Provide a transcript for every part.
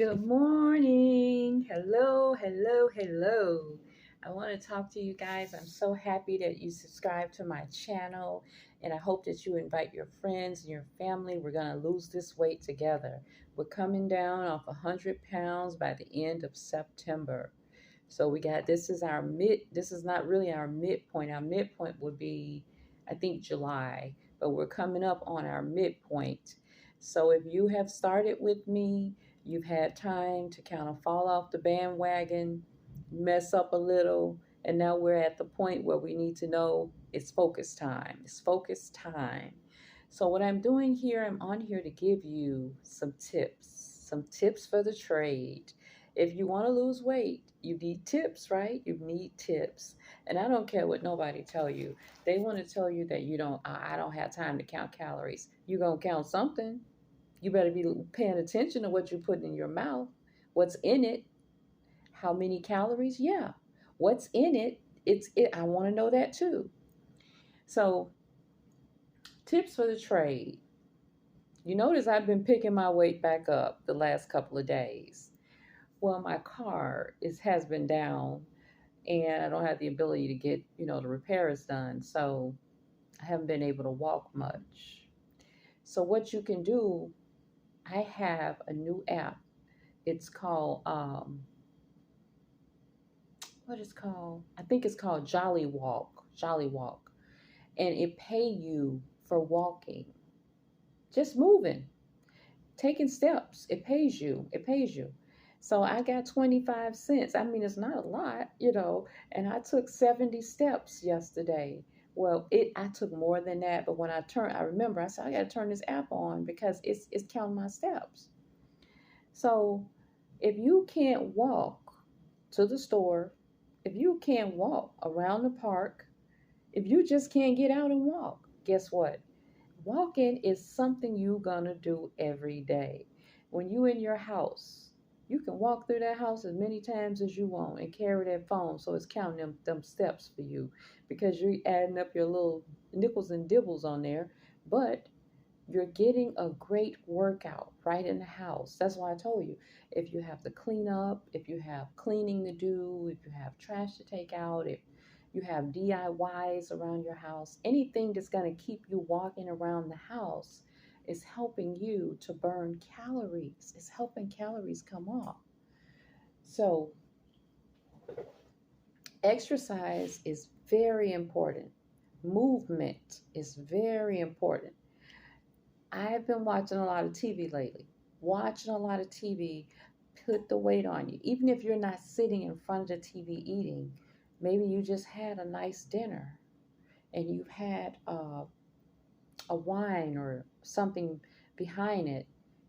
Good morning. Hello, hello, hello. I want to talk to you guys. I'm so happy that you subscribe to my channel, and I hope that you invite your friends and your family. We're going to lose this weight together. We're coming down off 100 pounds by the end of September. So this is not really our midpoint. Our midpoint would be, I think, July, but we're coming up on our midpoint. So if you have started with me, you've had time to kind of fall off the bandwagon, mess up a little, and now we're at the point where we need to know it's focus time. It's focus time. So what I'm doing here, I'm on here to give you some tips for the trade. If you want to lose weight, you need tips, right? You need tips. And I don't care what nobody tell you. They want to tell you that I don't have time to count calories. You're going to count something. You better be paying attention to what you're putting in your mouth, what's in it, how many calories. Yeah, what's in it. It's it. I want to know that too. So, tips for the trade. You notice I've been picking my weight back up the last couple of days. Well, my car has been down, and I don't have the ability to get the repairs done. So I haven't been able to walk much. So what you can do, I have a new app. It's called what is called? I think it's called Jolly Walk. Jolly Walk. And it pay you for walking. Just moving. Taking steps. It pays you. It pays you. So I got 25 cents. I mean, it's not a lot. And I took 70 steps yesterday. Well, I took more than that, but when I remember I said I got to turn this app on because it's counting my steps. So if you can't walk to the store, if you can't walk around the park, if you just can't get out and walk, guess what? Walking is something you're going to do every day. When you're in your house, you can walk through that house as many times as you want and carry that phone so it's counting them steps for you because you're adding up your little nickels and dibbles on there. But you're getting a great workout right in the house. That's why I told you, if you have to clean up, if you have cleaning to do, if you have trash to take out, if you have DIYs around your house, anything that's going to keep you walking around the house is helping you to burn calories. It's helping calories come off. So exercise is very important. Movement is very important. I've been watching a lot of TV lately. Watching a lot of TV put the weight on you. Even if you're not sitting in front of the TV eating, maybe you just had a nice dinner and you've had a wine or something behind it,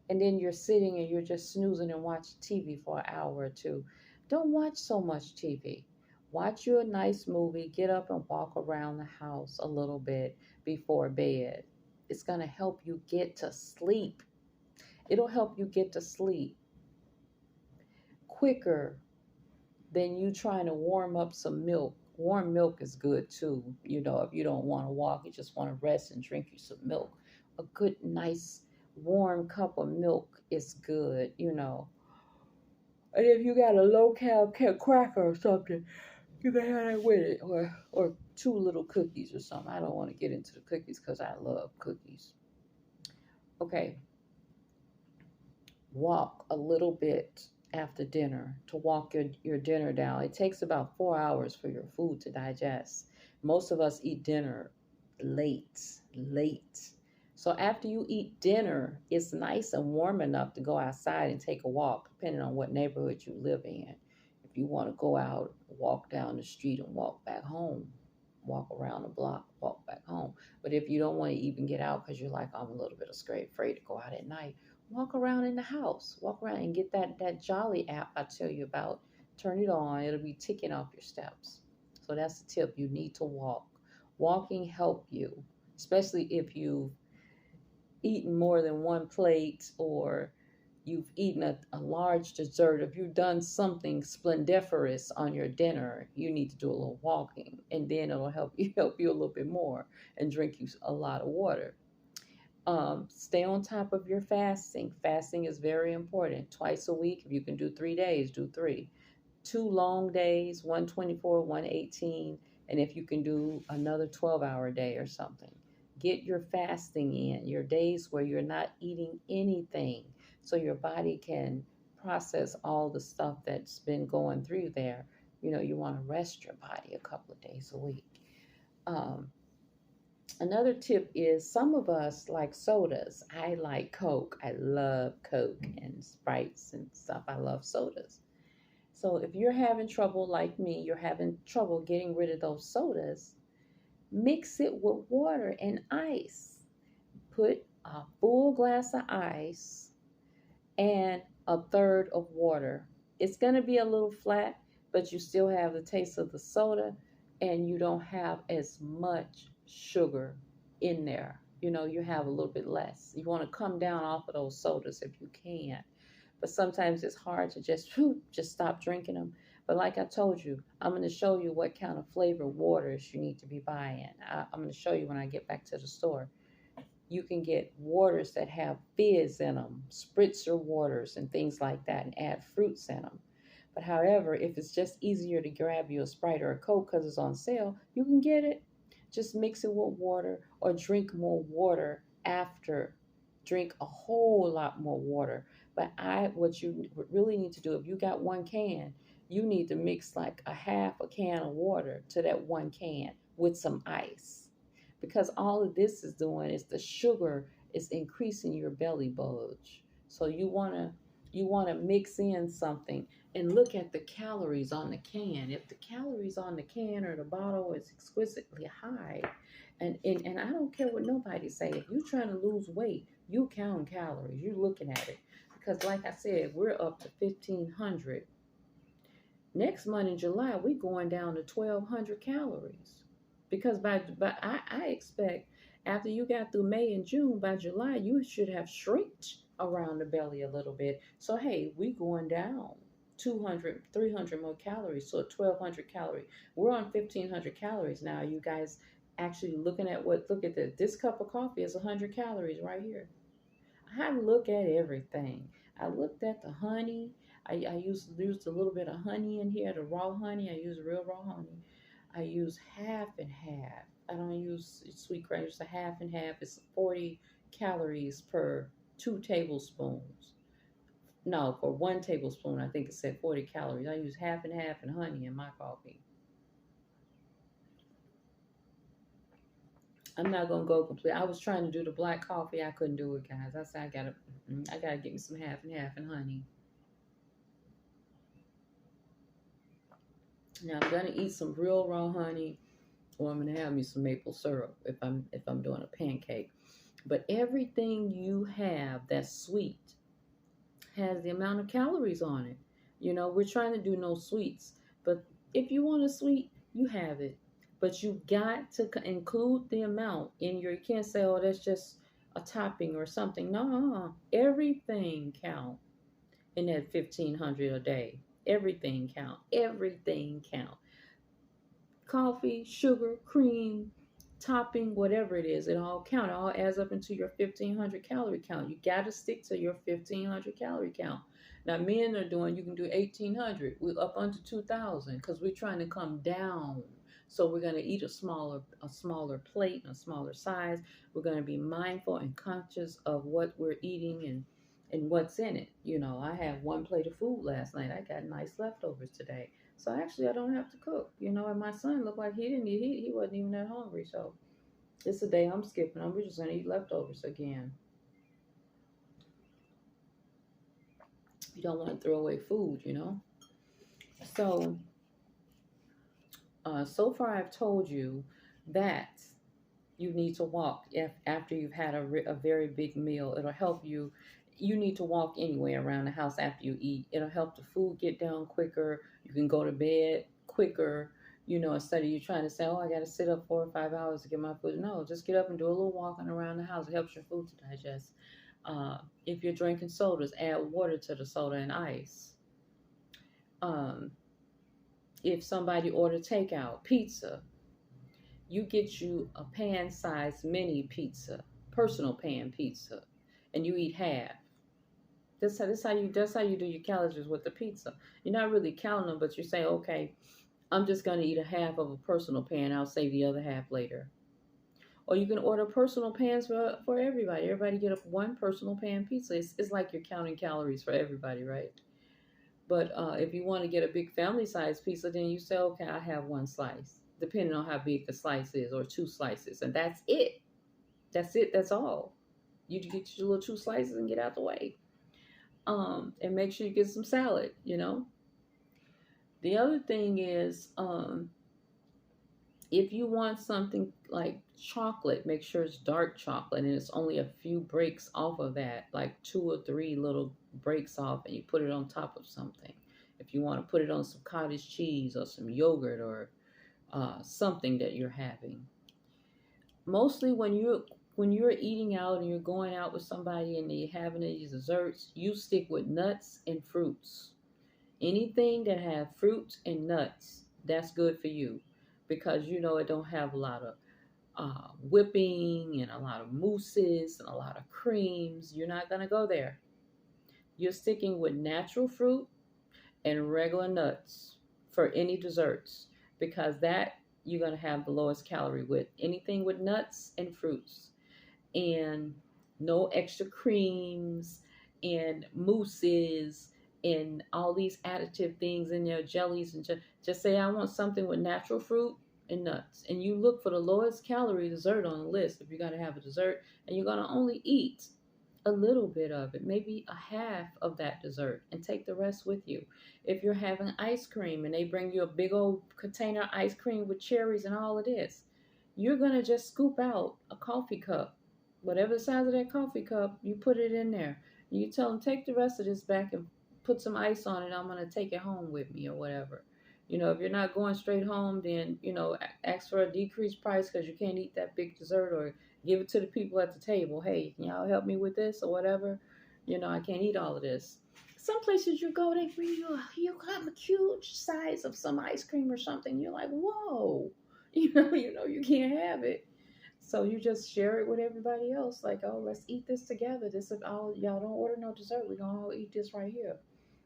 and then you're sitting and you're just snoozing and watching TV for an hour or two. Don't watch so much TV. Watch you a nice movie, get up and walk around the house a little bit before bed. It's going to help you get to sleep. It'll help you get to sleep quicker than you trying to warm up some milk. Warm milk is good too. If you don't want to walk, you just want to rest and drink you some milk. A good, nice, warm cup of milk is good. And if you got a low-carb cracker or something, you can have that with it. Or two little cookies or something. I don't want to get into the cookies because I love cookies. Okay, walk a little bit after dinner to walk your dinner down. It takes about 4 hours for your food to digest. Most of us eat dinner late. So after you eat dinner, it's nice and warm enough to go outside and take a walk, depending on what neighborhood you live in. If you want to go out, walk down the street and walk back home, walk around the block, walk back home. But if you don't want to even get out because you're like, I'm a little bit afraid to go out at night, walk around in the house. Walk around and get that Jolly app I tell you about. Turn it on. It'll be ticking off your steps. So that's the tip. You need to walk. Walking help you, especially if you've eaten more than one plate or you've eaten a large dessert. If you've done something splendiferous on your dinner, you need to do a little walking, and then it'll help you a little bit more and drink you a lot of water. Stay on top of your fasting. Fasting is very important. Twice a week. If you can do 3 days, do three. 2 long days, 124, 118. And if you can do another 12-hour day or something, get your fasting in, your days where you're not eating anything, so your body can process all the stuff that's been going through there. You want to rest your body a couple of days a week. Um, Another tip is some of us like sodas. I like Coke. I love Coke and Sprites and stuff. I love sodas. So if you're having trouble like me, you're having trouble getting rid of those sodas, mix it with water and ice. Put a full glass of ice and a third of water. It's going to be a little flat, but you still have the taste of the soda and you don't have as much sugar in there. You have a little bit less. You want to come down off of those sodas if you can. But sometimes it's hard to just stop drinking them. But like I told you, I'm going to show you what kind of flavored waters you need to be buying. I'm going to show you when I get back to the store. You can get waters that have fizz in them, spritzer waters and things like that, and add fruits in them. But however, if it's just easier to grab you a Sprite or a Coke because it's on sale, you can get it. Just mix it with water or drink more water after. Drink a whole lot more water. But what you really need to do, if you got 1 can, you need to mix like a half a can of water to that 1 can with some ice, because all of this is doing is the sugar is increasing your belly bulge. So you want to mix in something and look at the calories on the can. If the calories on the can or the bottle is exquisitely high, and I don't care what nobody say, if you're trying to lose weight, you count calories. You're looking at it, because like I said, we're up to 1,500. Next month in July, we're going down to 1,200 calories. Because I expect after you got through May and June, by July, you should have shrinked around the belly a little bit. So, hey, we going down 200, 300 more calories, so 1,200 calories. We're on 1,500 calories now. You guys actually looking at look at this. This cup of coffee is 100 calories right here. I look at everything. I looked at the honey. I used a little bit of honey in here, the raw honey. I use real raw honey. I use half and half. I don't use sweet cream. It's a half and half. It's 40 calories per 2 tablespoons. No, for 1 tablespoon, I think it said 40 calories. I use half and half and honey in my coffee. I'm not gonna go complete. I was trying to do the black coffee. I couldn't do it, guys. I said I gotta get me some half and half and honey. Now I'm gonna eat some real raw honey, or I'm gonna have me some maple syrup if I'm doing a pancake. But everything you have that's sweet has the amount of calories on it. We're trying to do no sweets, but if you want a sweet, you have it. But you got to include the amount in your. You can't say, "Oh, that's just a topping or something." No, everything count in that 1,500 a day. Everything count. Everything count. Coffee, sugar, cream, topping, whatever it is, it all count. It all adds up into your 1,500 calorie count. You got to stick to your 1,500 calorie count. Now, men are doing, you can do 1,800. We're up under 2,000 because we're trying to come down. So we're going to eat a smaller plate, a smaller size. We're going to be mindful and conscious of what we're eating and what's in it. I had 1 plate of food last night. I got nice leftovers today. So actually, I don't have to cook, and my son looked like he wasn't even that hungry. So it's a day I'm skipping. We're just gonna eat leftovers again. You don't want to throw away food. So so far I've told you that you need to walk after you've had a very big meal. It'll help you. You need to walk anyway around the house after you eat. It'll help the food get down quicker. You can go to bed quicker, instead of you trying to say, "Oh, I got to sit up 4 or 5 hours to get my food." No, just get up and do a little walking around the house. It helps your food to digest. If you're drinking sodas, add water to the soda and ice. Um, if somebody order takeout, pizza, you get you a pan-sized mini pizza. personal pan pizza, and you eat half. That's how you do your calories with the pizza. You're not really counting them, but you say, okay, I'm just gonna eat a half of a personal pan. I'll save the other half later. Or you can order personal pans for everybody. Everybody get up one personal pan pizza. It's like you're counting calories for everybody, right? But if you want to get a big family size pizza, then you say, okay, I have one slice, depending on how big the slice is, or two slices, and that's it. That's it. That's all. You get your little two slices and get out the way. And make sure you get some salad. The other thing is, if you want something like chocolate, make sure it's dark chocolate and it's only a few breaks off of that, like two or three little breaks off, and you put it on top of something. If you want to put it on some cottage cheese or some yogurt, or something that you're having. Mostly when you're eating out and you're going out with somebody and you're having these desserts, you stick with nuts and fruits. Anything that have fruits and nuts, that's good for you, because it don't have a lot of whipping and a lot of mousses and a lot of creams. You're not going to go there. You're sticking with natural fruit and regular nuts for any desserts, because that you're going to have the lowest calorie with. Anything with nuts and fruits, and no extra creams and mousses and all these additive things in there, jellies, and just say, I want something with natural fruit and nuts. And you look for the lowest calorie dessert on the list if you're going to have a dessert, and you're going to only eat a little bit of it, maybe a half of that dessert, and take the rest with you. If you're having ice cream and they bring you a big old container ice cream with cherries and all of this, you're going to just scoop out a coffee cup. Whatever the size of that coffee cup, you put it in there. You tell them, take the rest of this back and put some ice on it. I'm going to take it home with me, or whatever. If you're not going straight home, then, ask for a decreased price because you can't eat that big dessert, or give it to the people at the table. Hey, can y'all help me with this or whatever? I can't eat all of this. Some places you go, they bring you a huge size of some ice cream or something. You're like, whoa, you can't have it. So you just share it with everybody else. Like, oh, let's eat this together. This is all, y'all don't order no dessert. We're going to all eat this right here.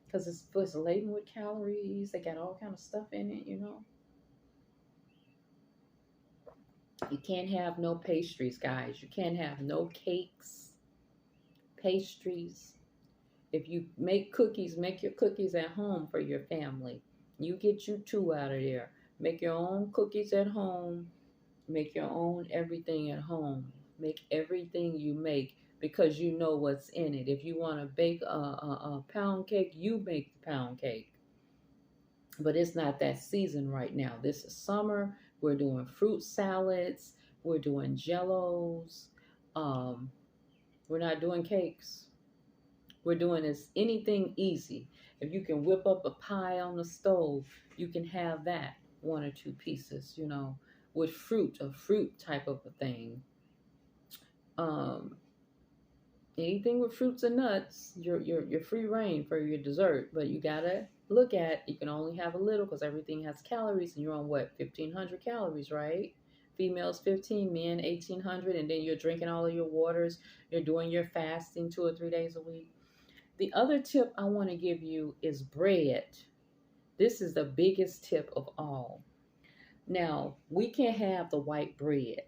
Because it's laden with calories. They got all kind of stuff in it, You can't have no pastries, guys. You can't have no cakes, pastries. If you make cookies, make your cookies at home for your family. You get you two out of there. Make your own cookies at home. Make your own everything at home. Make everything you make, because you know what's in it. If you want to bake a pound cake, you make the pound cake. But it's not that season right now. This is summer. We're doing fruit salads. We're doing jellos. We're not doing cakes. We're doing anything easy. If you can whip up a pie on the stove, you can have that, one or two pieces, with fruit, a fruit type of a thing. Anything with fruits and nuts, you're free reign for your dessert, but you gotta look at, you can only have a little, because everything has calories, and you're on what, 1,500 calories, right? Females 15, men 1,800, and then you're drinking all of your waters. You're doing your fasting 2 or 3 days a week. The other tip I want to give you is bread. This is the biggest tip of all. Now, we can't have the white bread.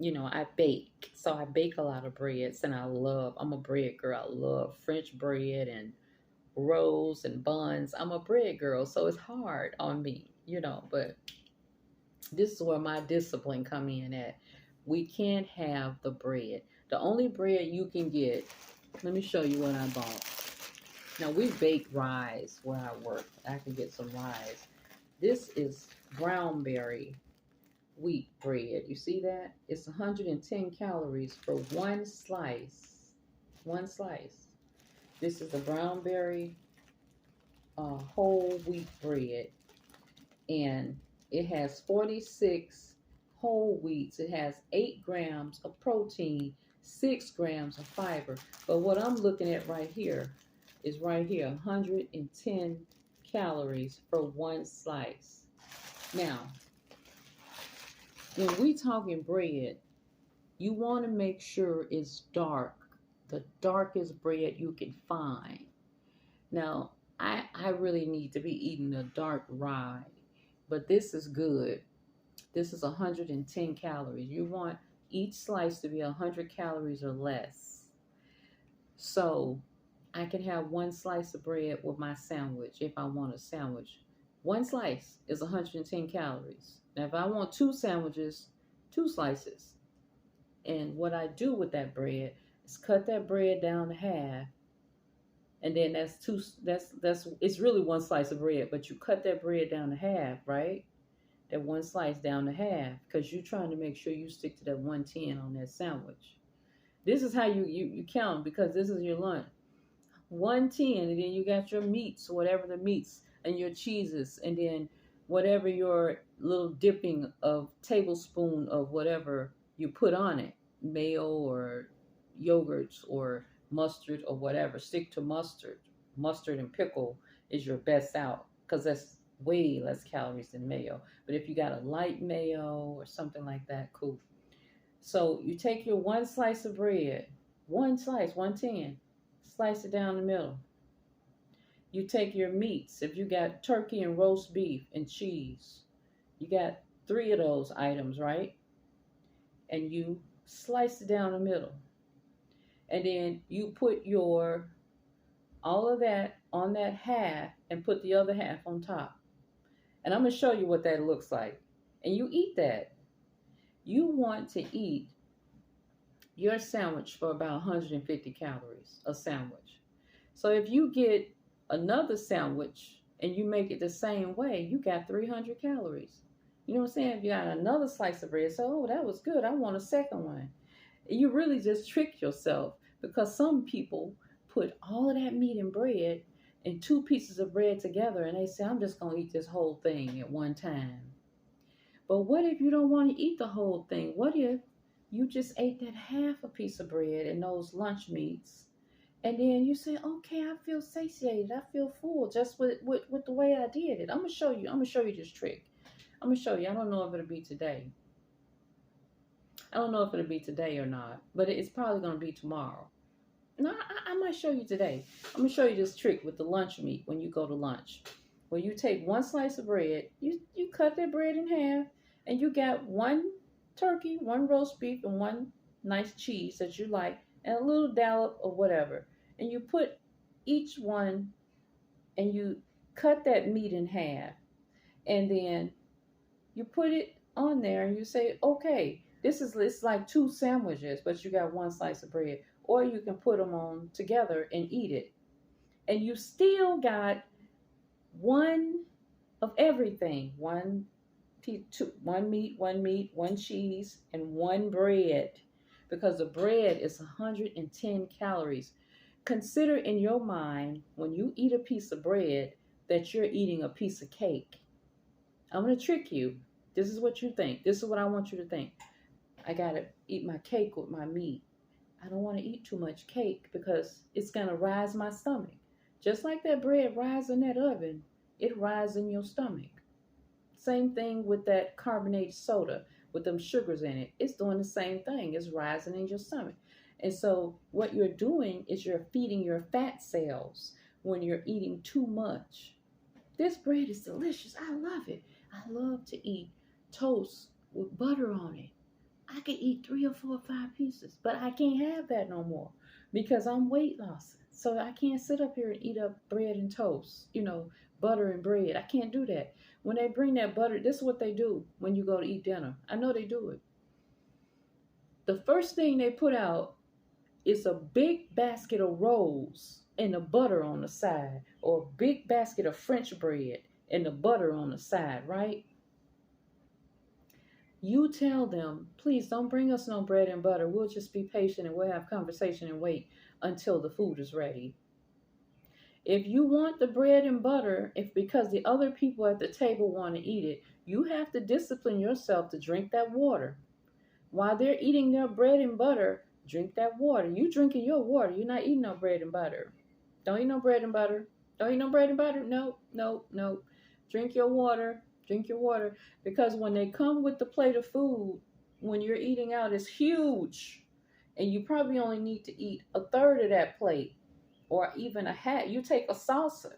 I bake. So I bake a lot of breads, and I'm a bread girl. I love French bread and rolls and buns. I'm a bread girl, so it's hard on me, but this is where my discipline come in at. We can't have the bread. The only bread you can get, let me show you what I bought. Now, we bake rye where I work. I can get some rye. This is brownberry wheat bread. You see that? It's 110 calories for one slice. One slice. This is a brownberry whole wheat bread, and it has 46 whole wheats. It has 8 grams of protein, 6 grams of fiber. But what I'm looking at right here is 110 calories for one slice. Now, when we talking bread, You want to make sure it's dark, the darkest bread you can find. Now, I really need to be eating a dark rye, but this is good. This is 110 calories. You want each slice to be 100 calories or less. So I can have one slice of bread with my sandwich if I want a sandwich. One slice is 110 calories. Now, if I want two sandwiches, two slices. And what I do with that bread is cut that bread down to half, and then that's two. That's it's really one slice of bread, but you cut that bread down to half, right? That one slice down to half, because you're trying to make sure you stick to that 110 on that sandwich. This is how you count, because this is your lunch. 110, and then you got your meats, whatever the meats, and your cheeses, and then whatever your little dipping of tablespoon of whatever you put on it, mayo or yogurts or mustard or whatever. Stick to mustard. Mustard and pickle is your best out, because that's way less calories than mayo. But if you got a light mayo or something like that, cool. So you take your one slice of bread, one slice, 110, slice it down the middle. You take your meats. If you got turkey and roast beef and cheese, you got three of those items, right? And you slice it down the middle. And then you put your all of that on that half and put the other half on top. And I'm going to show you what that looks like. And you eat that. You want to eat your sandwich for about 150 calories, a sandwich. So if you get another sandwich and you make it the same way, you got 300 calories. You know what I'm saying? If you got another slice of bread, so, oh, that was good, I want a second one. You really just trick yourself, because some people put all of that meat and bread and two pieces of bread together, and they say, I'm just going to eat this whole thing at one time. But what if you don't want to eat the whole thing? What if you just ate that half a piece of bread and those lunch meats, and then you say, okay, I feel satiated, I feel full just with the way I did it. I'm going to show you this trick. I'm going to show you. I don't know if it'll be today. I don't know if it'll be today or not, but it's probably going to be tomorrow. No, I might show you today. I'm going to show you this trick with the lunch meat when you go to lunch. When you take one slice of bread, you cut that bread in half, and you got one turkey, one roast beef, and one nice cheese that you like, and a little dollop of whatever. And you put each one, and you cut that meat in half, and then you put it on there, and you say, okay, it's like two sandwiches, but you got one slice of bread. Or you can put them on together and eat it. And you still got one of everything. One meat, one cheese, and one bread. Because the bread is 110 calories. Consider in your mind, when you eat a piece of bread, that you're eating a piece of cake. I'm going to trick you. This is what you think. This is what I want you to think. I got to eat my cake with my meat. I don't want to eat too much cake because it's going to rise my stomach. Just like that bread rises in that oven, it rises in your stomach. Same thing with that carbonated soda with them sugars in it. It's doing the same thing. It's rising in your stomach. And so what you're doing is you're feeding your fat cells when you're eating too much. This bread is delicious. I love it. I love to eat toast with butter on it. I could eat 3 or 4 or 5 pieces, but I can't have that no more because I'm weight loss. So I can't sit up here and eat up bread and toast, butter and bread. I can't do that. When they bring that butter, this is what they do when you go to eat dinner. I know they do it. The first thing they put out is a big basket of rolls and the butter on the side, or a big basket of French bread and the butter on the side, right? You tell them, please don't bring us no bread and butter. We'll just be patient and we'll have conversation and wait until the food is ready. If you want the bread and butter, if because the other people at the table want to eat it, you have to discipline yourself to drink that water. While they're eating their bread and butter, drink that water. You drinking your water. You're not eating no bread and butter. Don't eat no bread and butter. Don't eat no bread and butter. No. Drink your water. Drink your water. Because when they come with the plate of food, when you're eating out is huge. And you probably only need to eat a third of that plate or even a half. You take a salsa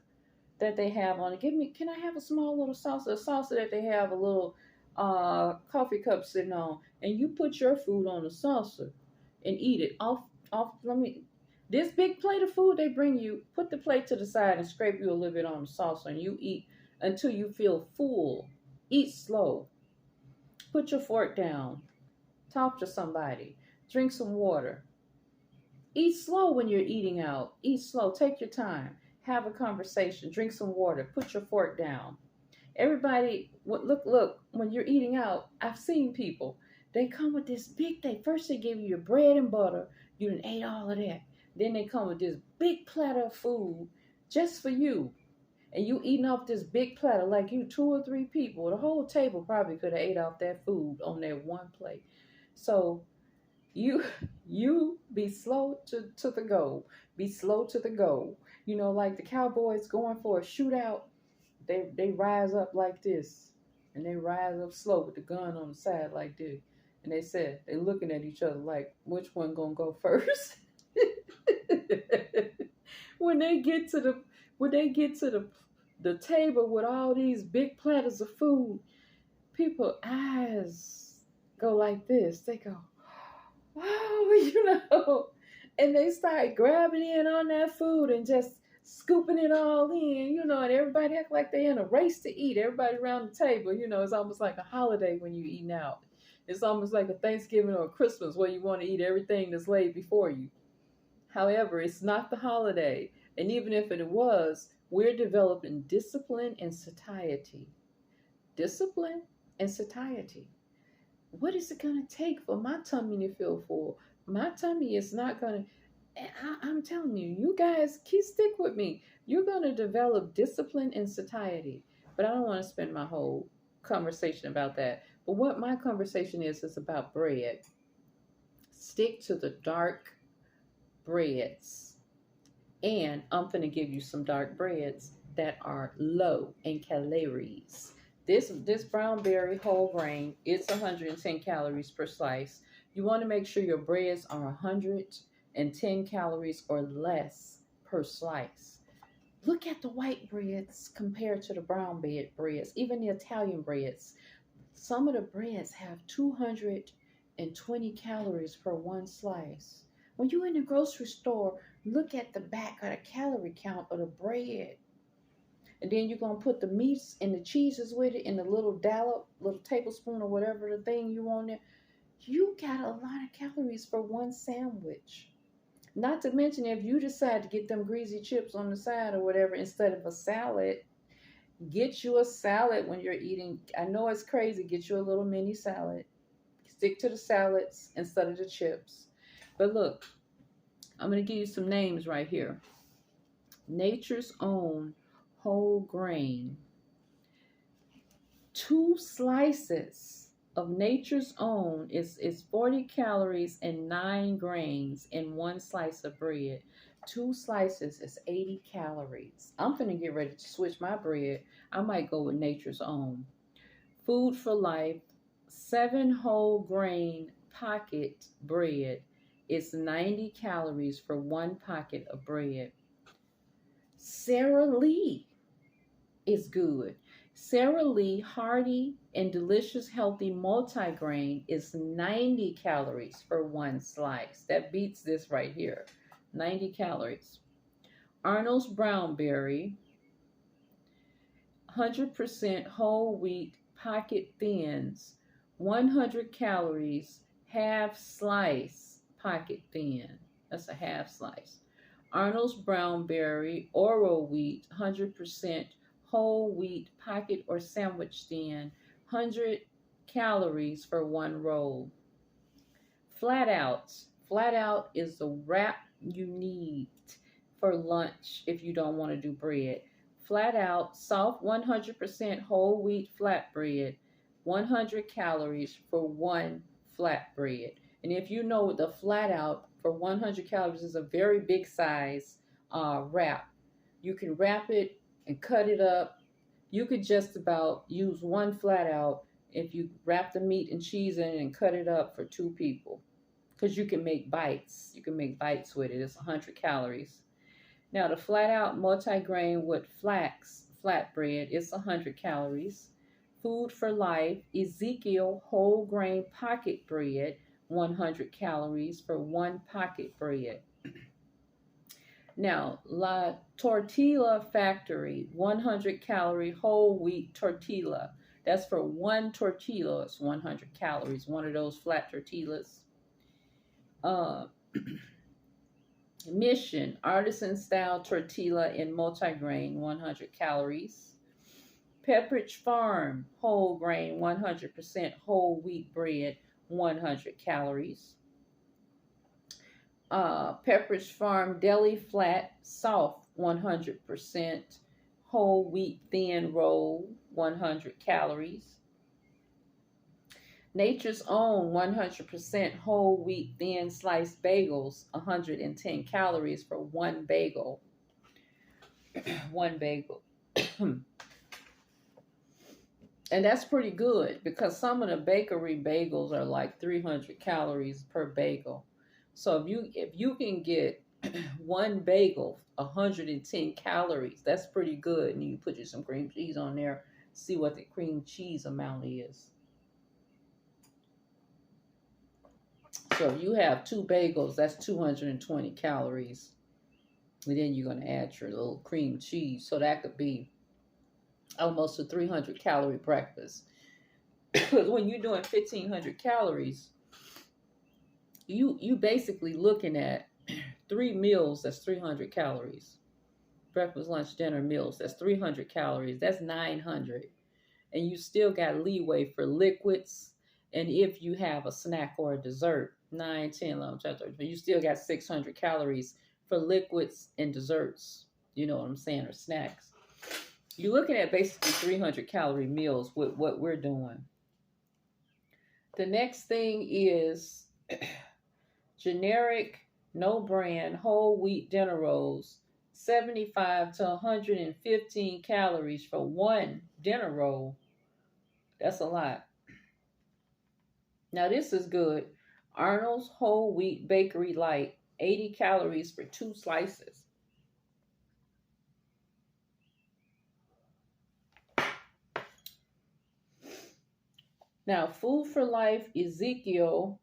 that they have on it. Can I have a small little salsa? A salsa that they have a little coffee cup sitting on. And you put your food on the salsa and eat it. This big plate of food they bring you, put the plate to the side and scrape you a little bit on the salsa and you eat until you feel full. Eat slow. Put your fork down. Talk to somebody. Drink some water. Eat slow when you're eating out. Eat slow. Take your time. Have a conversation. Drink some water. Put your fork down. Everybody, look, when you're eating out, I've seen people. They come with this big thing. First they give you your bread and butter. You done ate all of that. Then they come with this big platter of food just for you. And you eating off this big platter like you 2 or 3 people. The whole table probably could have ate off that food on that one plate. So you be slow to the goal. Be slow to the goal. You know, like the Cowboys going for a shootout, they rise up like this. And they rise up slow with the gun on the side like this. And they looking at each other like, which one gonna go first? when they get to the table with all these big platters of food, people's eyes go like this. They go, oh, and they start grabbing in on that food and just scooping it all in, and everybody act like they're in a race to eat. Everybody around the table, it's almost like a holiday when you're eating out. It's almost like a Thanksgiving or a Christmas where you want to eat everything that's laid before you. However, it's not the holiday. And even if it was, we're developing discipline and satiety. Discipline and satiety. What is it going to take for my tummy to feel full? My tummy is not going to, I'm telling you, you guys, stick with me. You're going to develop discipline and satiety. But I don't want to spend my whole conversation about that. But what my conversation is about bread. Stick to the dark breads. And I'm going to give you some dark breads that are low in calories. This brown berry whole grain, it's 110 calories per slice. You want to make sure your breads are 110 calories or less per slice. Look at the white breads compared to the brown breads, even the Italian breads. Some of the breads have 220 calories per one slice. When you're in the grocery store, look at the back of the calorie count of the bread. And then you're going to put the meats and the cheeses with it in the little dollop, little tablespoon or whatever the thing you want there. You got a lot of calories for one sandwich. Not to mention if you decide to get them greasy chips on the side or whatever instead of a salad, get you a salad when you're eating. I know it's crazy. Get you a little mini salad. Stick to the salads instead of the chips. But look, I'm going to give you some names right here. Nature's Own whole grain. 2 slices of Nature's Own is 40 calories and 9 grains in 1 slice of bread. 2 slices is 80 calories. I'm going to get ready to switch my bread. I might go with Nature's Own. Food for Life, 7 whole grain pocket bread. It's 90 calories for 1 pocket of bread. Sara Lee is good. Sara Lee hearty and delicious healthy multigrain is 90 calories for 1 slice. That beats this right here. 90 calories. Arnold's Brown Berry, 100% whole wheat pocket thins, 100 calories, half slice pocket thin. That's a half slice. Arnold's Brown Berry Oro Wheat, 100% whole wheat pocket or sandwich thin, 100 calories for 1 roll. Flat Out. Flat Out is the wrap you need for lunch if you don't want to do bread. Flat Out, soft 100% whole wheat flatbread, 100 calories for 1 flatbread. And if you know the Flat Out for 100 calories is a very big size wrap. You can wrap it and cut it up. You could just about use 1 Flat Out if you wrap the meat and cheese in it and cut it up for 2 people. Because you can make bites. You can make bites with it. It's 100 calories. Now, the flat out multigrain with flax flatbread is 100 calories. Food for Life Ezekiel whole grain pocket bread, 100 calories for 1 pocket bread. Now, La Tortilla Factory 100 calorie whole wheat tortilla. That's for 1 tortilla. It's 100 calories. One of those flat tortillas. Mission artisan style tortilla in multigrain, 100 calories. Pepperidge Farm whole grain 100% whole wheat bread, 100 calories. Pepperidge Farm Deli Flat Soft 100% whole wheat thin roll, 100 calories. Nature's Own 100% whole wheat thin sliced bagels, 110 calories for 1 bagel. 1 bagel. And that's pretty good because some of the bakery bagels are like 300 calories per bagel. So if you can get 1 bagel, 110 calories, that's pretty good. And you put you some cream cheese on there, see what the cream cheese amount is. So if you have 2 bagels, that's 220 calories. And then you're going to add your little cream cheese. So that could be almost a 300 calorie breakfast. Because when you're doing 1,500 calories, you basically looking at 3 meals, that's 300 calories. Breakfast, lunch, dinner, meals, that's 300 calories. That's 900. And you still got leeway for liquids. And if you have a snack or a dessert, 9, 10, 11, 12, 13, but you still got 600 calories for liquids and desserts. You know what I'm saying? Or snacks. You're looking at basically 300 calorie meals with what we're doing. The next thing is generic, no brand, whole wheat dinner rolls, 75 to 115 calories for 1 dinner roll. That's a lot. Now this is good. Arnold's Whole Wheat Bakery Light, 80 calories for 2 slices. Now, Food for Life Ezekiel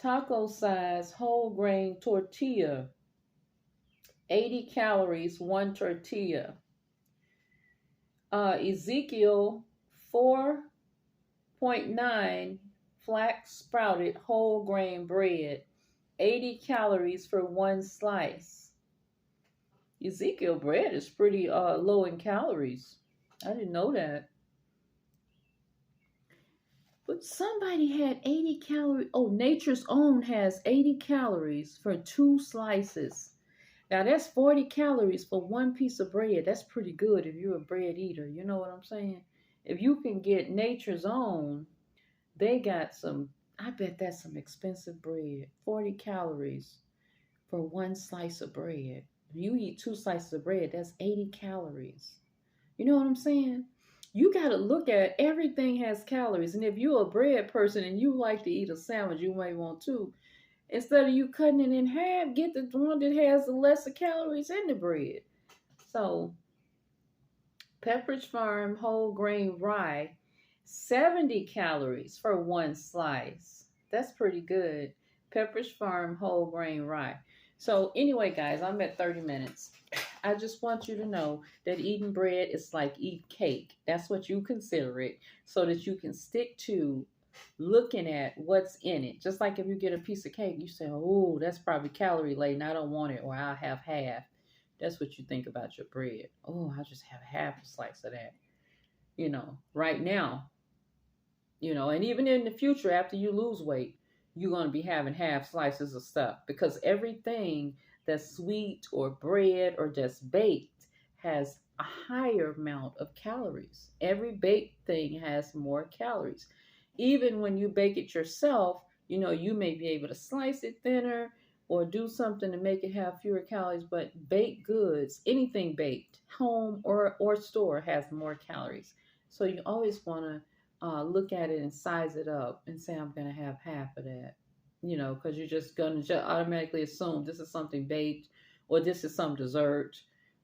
taco size whole grain tortilla, 80 calories, 1 tortilla. Ezekiel 4.9 flax sprouted whole grain bread, 80 calories for 1 slice. Ezekiel bread is pretty low in calories. I didn't know that. But somebody had 80 calories. Oh, Nature's Own has 80 calories for 2 slices. Now that's 40 calories for 1 piece of bread. That's pretty good if you're a bread eater. You know what I'm saying? If you can get Nature's Own, they got some, I bet that's some expensive bread. 40 calories for 1 slice of bread. If you eat 2 slices of bread, that's 80 calories. You know what I'm saying? You got to look at everything has calories. And if you're a bread person and you like to eat a sandwich, you may want to. Instead of you cutting it in half, get the one that has the lesser calories in the bread. So, Pepperidge Farm whole grain rye, 70 calories for 1 slice. That's pretty good. Pepperidge Farm whole grain rye. So anyway, guys, I'm at 30 minutes. I just want you to know that eating bread is like eating cake. That's what you consider it, so that you can stick to looking at what's in it. Just like if you get a piece of cake, you say, oh, that's probably calorie laden. I don't want it, or I'll have half. That's what you think about your bread. Oh, I'll just have half a slice of that. You know, right now, you know, and even in the future, after you lose weight, you're going to be having half slices of stuff, because everything that's sweet or bread or just baked has a higher amount of calories. Every baked thing has more calories. Even when you bake it yourself, you know, you may be able to slice it thinner or do something to make it have fewer calories, but baked goods, anything baked, home or store, has more calories. So you always want to look at it and size it up and say, I'm going to have half of that, because you're just going to just automatically assume this is something baked, or this is some dessert,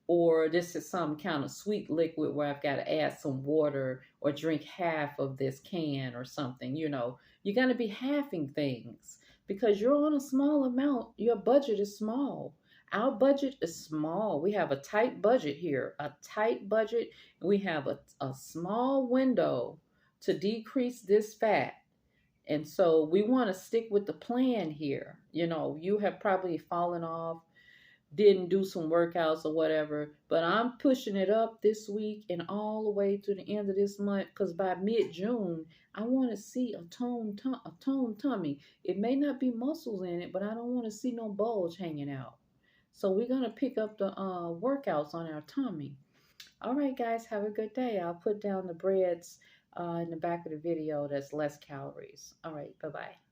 or this is some kind of sweet liquid where I've got to add some water or drink half of this can or something. You're going to be halving things because you're on a small amount. Your budget is small. Our budget is small. We have a tight budget here, a tight budget. We have a small window to decrease this fat. And so we want to stick with the plan here. You have probably fallen off, didn't do some workouts or whatever, but I'm pushing it up this week and all the way to the end of this month, because by mid-June I want to see a toned tummy. It may not be muscles in it, but I don't want to see no bulge hanging out. So we're going to pick up the workouts on our tummy. All right, guys, have a good day. I'll put down the breads in the back of the video that's less calories. All right, bye-bye.